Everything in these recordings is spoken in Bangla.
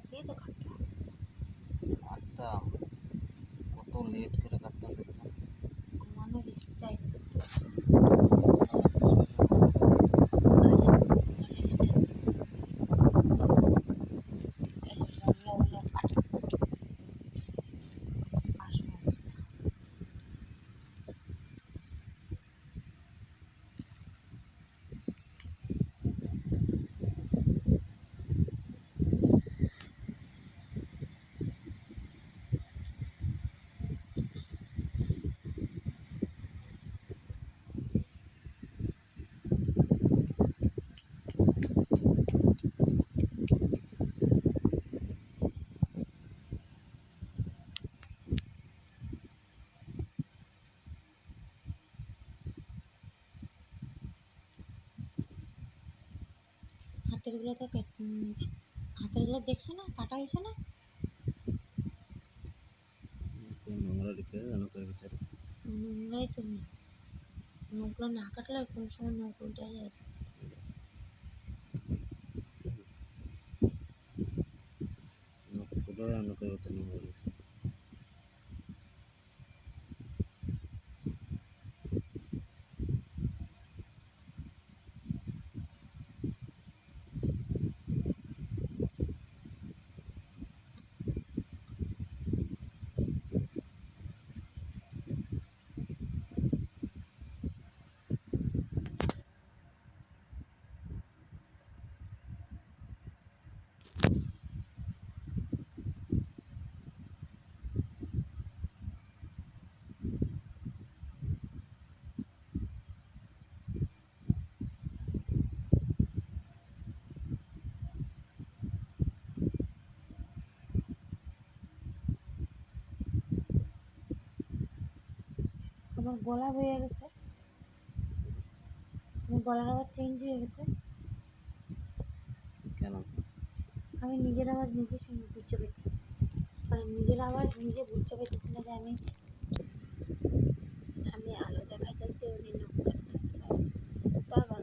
দিয়ে তো কাটলাম। কাটতাম, কত লেট করে কাটতাম দেখতাম। ঘুমানোর স্টাইল হাতেরগুলো তো হাতেরগুলো দেখছো না কাটা হয়েছে না? নোংরা ঢুকে নখের ভিতরে। নোংরাই তো নেই, নখগুলো না কাটলে কোন সময় নখ উল্টে যায়। পুরো নখের ভিতরে নোংরা গেছে। আমার গলা বয়ে গেছে, আমার গলার আওয়াজ চেঞ্জ হয়ে গেছে। কেন? আমি নিজের আওয়াজ নিজে শুনে বুঝতে পেতে, মানে নিজের আওয়াজ নিজে বুঝতে পেতেছি না যে আমি আমি আলো দেখাইতেছি উনি নখ কাটতেছে। বাবা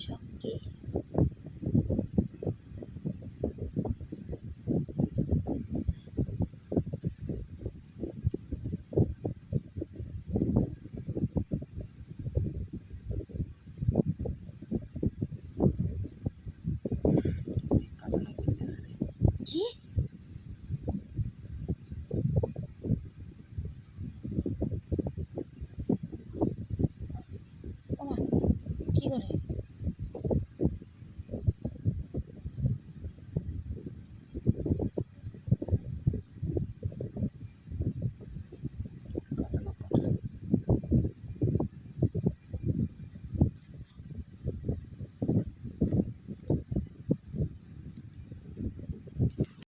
শক্তি কাঁচা নখ দেখতেছে রে। কি ওমা কি করে